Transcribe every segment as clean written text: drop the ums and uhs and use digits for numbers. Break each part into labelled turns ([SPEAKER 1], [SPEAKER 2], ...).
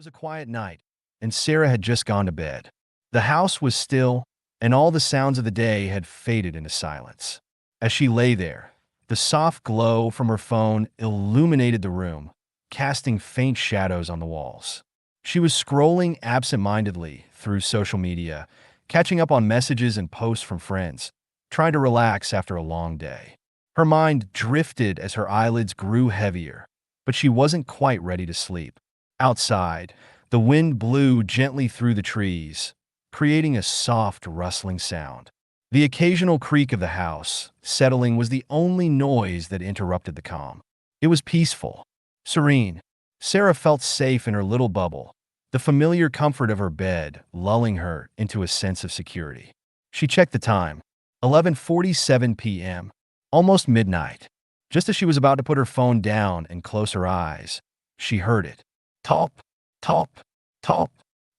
[SPEAKER 1] was a quiet night, and Sarah had just gone to bed. The house was still, and all the sounds of the day had faded into silence. As she lay there, the soft glow from her phone illuminated the room, casting faint shadows on the walls. She was scrolling absent-mindedly through social media, catching up on messages and posts from friends, trying to relax after a long day. Her mind drifted as her eyelids grew heavier, but she wasn't quite ready to sleep. Outside, the wind blew gently through the trees, creating a soft, rustling sound. The occasional creak of the house settling was the only noise that interrupted the calm. It was peaceful, serene. Sarah felt safe in her little bubble, the familiar comfort of her bed lulling her into a sense of security. She checked the time, 11:47 p.m., almost midnight. Just as she was about to put her phone down and close her eyes, she heard it. Top, top, top.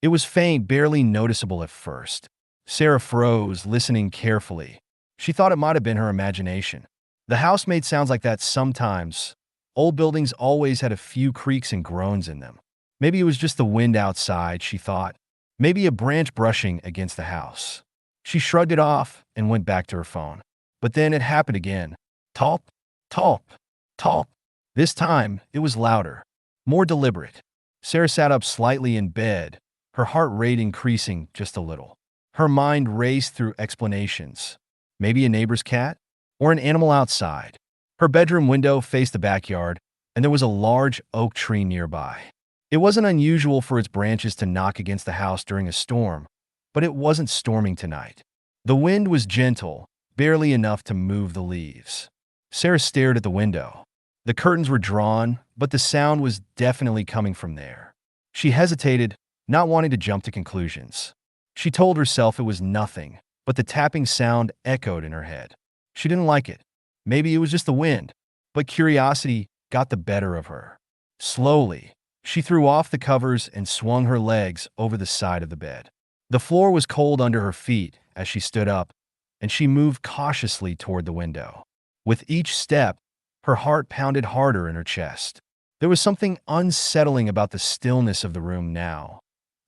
[SPEAKER 1] It was faint, barely noticeable at first. Sarah froze, listening carefully. She thought it might have been her imagination. The house made sounds like that sometimes. Old buildings always had a few creaks and groans in them. Maybe it was just the wind outside, she thought. Maybe a branch brushing against the house. She shrugged it off and went back to her phone. But then it happened again. Top, top, top. This time, it was louder, more deliberate. Sarah sat up slightly in bed, her heart rate increasing just a little. Her mind raced through explanations. Maybe a neighbor's cat? Or an animal outside. Her bedroom window faced the backyard, and there was a large oak tree nearby. It wasn't unusual for its branches to knock against the house during a storm, but it wasn't storming tonight. The wind was gentle, barely enough to move the leaves. Sarah stared at the window. The curtains were drawn, but the sound was definitely coming from there. She hesitated, not wanting to jump to conclusions. She told herself it was nothing, but the tapping sound echoed in her head. She didn't like it. Maybe it was just the wind, but curiosity got the better of her. Slowly, she threw off the covers and swung her legs over the side of the bed. The floor was cold under her feet as she stood up, and she moved cautiously toward the window. With each step, her heart pounded harder in her chest. There was something unsettling about the stillness of the room now,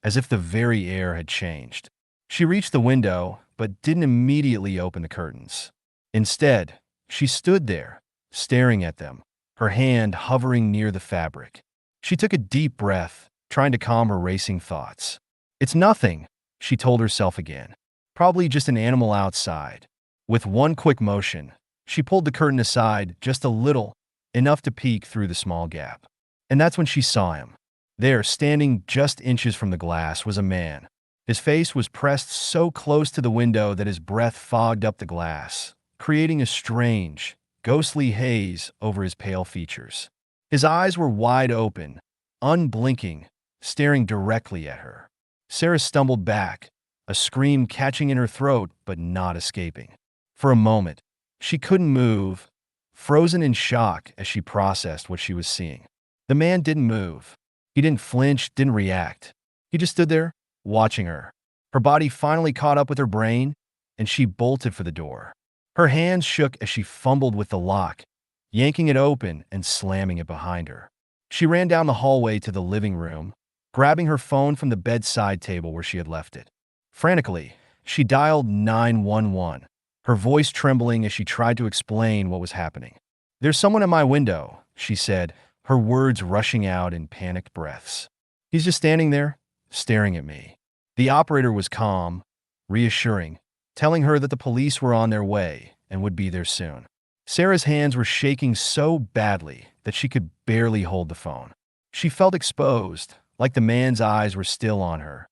[SPEAKER 1] as if the very air had changed. She reached the window, but didn't immediately open the curtains. Instead, she stood there, staring at them, her hand hovering near the fabric. She took a deep breath, trying to calm her racing thoughts. It's nothing, she told herself again. Probably just an animal outside. With one quick motion, she pulled the curtain aside just a little, enough to peek through the small gap. And that's when she saw him. There, standing just inches from the glass, was a man. His face was pressed so close to the window that his breath fogged up the glass, creating a strange, ghostly haze over his pale features. His eyes were wide open, unblinking, staring directly at her. Sarah stumbled back, a scream catching in her throat but not escaping. For a moment, she couldn't move, frozen in shock as she processed what she was seeing. The man didn't move. He didn't flinch, didn't react. He just stood there, watching her. Her body finally caught up with her brain, and she bolted for the door. Her hands shook as she fumbled with the lock, yanking it open and slamming it behind her. She ran down the hallway to the living room, grabbing her phone from the bedside table where she had left it. Frantically, she dialed 911, her voice trembling as she tried to explain what was happening. "There's someone at my window," she said, her words rushing out in panicked breaths. "He's just standing there, staring at me." The operator was calm, reassuring, telling her that the police were on their way and would be there soon. Sarah's hands were shaking so badly that she could barely hold the phone. She felt exposed, like the man's eyes were still on her,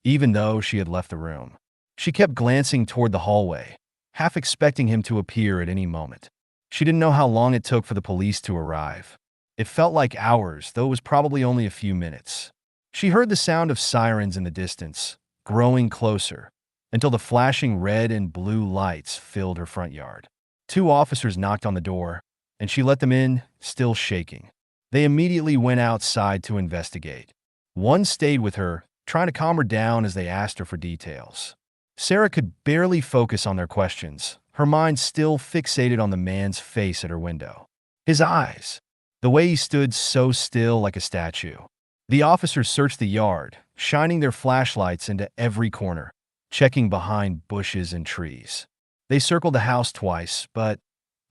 [SPEAKER 1] even though she had left the room. She kept glancing toward the hallway, half expecting him to appear at any moment. She didn't know how long it took for the police to arrive. It felt like hours, though it was probably only a few minutes. She heard the sound of sirens in the distance, growing closer, until the flashing red and blue lights filled her front yard. 2 officers knocked on the door, and she let them in, still shaking. They immediately went outside to investigate. One stayed with her, trying to calm her down as they asked her for details. Sarah could barely focus on their questions, her mind still fixated on the man's face at her window. His eyes, the way he stood so still like a statue. The officers searched the yard, shining their flashlights into every corner, checking behind bushes and trees. They circled the house twice, but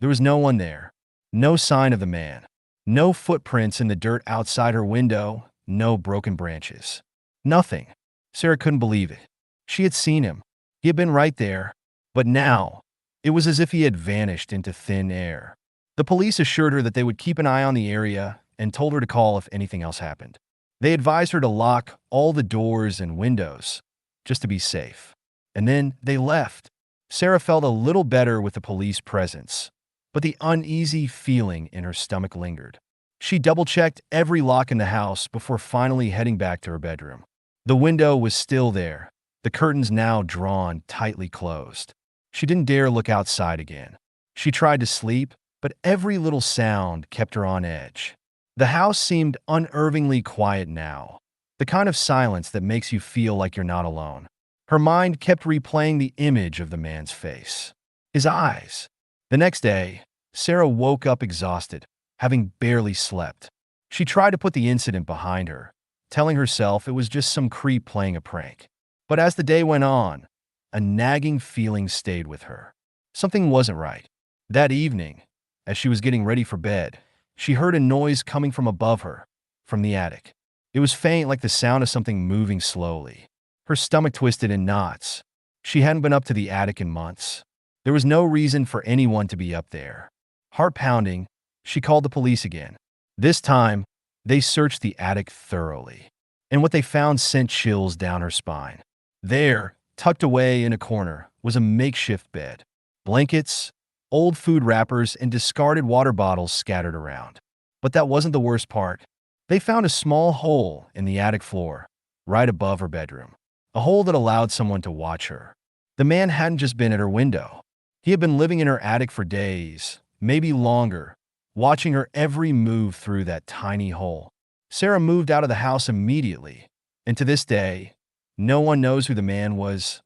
[SPEAKER 1] there was no one there. No sign of the man. No footprints in the dirt outside her window, no broken branches. Nothing. Sarah couldn't believe it. She had seen him. He had been right there. But now, it was as if he had vanished into thin air. The police assured her that they would keep an eye on the area and told her to call if anything else happened. They advised her to lock all the doors and windows, just to be safe. And then they left. Sarah felt a little better with the police presence, but the uneasy feeling in her stomach lingered. She double-checked every lock in the house before finally heading back to her bedroom. The window was still there, the curtains now drawn tightly closed. She didn't dare look outside again. She tried to sleep, but every little sound kept her on edge. The house seemed unnervingly quiet now, the kind of silence that makes you feel like you're not alone. Her mind kept replaying the image of the man's face, his eyes. The next day, Sarah woke up exhausted, having barely slept. She tried to put the incident behind her, telling herself it was just some creep playing a prank. But as the day went on, a nagging feeling stayed with her. Something wasn't right. That evening, as she was getting ready for bed, she heard a noise coming from above her, from the attic. It was faint, like the sound of something moving slowly. Her stomach twisted in knots. She hadn't been up to the attic in months. There was no reason for anyone to be up there. Heart pounding, she called the police again. This time, they searched the attic thoroughly, and what they found sent chills down her spine. There, tucked away in a corner, was a makeshift bed. Blankets, old food wrappers, and discarded water bottles scattered around. But that wasn't the worst part. They found a small hole in the attic floor, right above her bedroom. A hole that allowed someone to watch her. The man hadn't just been at her window. He had been living in her attic for days, maybe longer, watching her every move through that tiny hole. Sarah moved out of the house immediately, and to this day, no one knows who the man was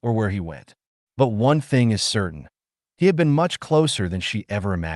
[SPEAKER 1] or where he went. But one thing is certain. He had been much closer than she ever imagined.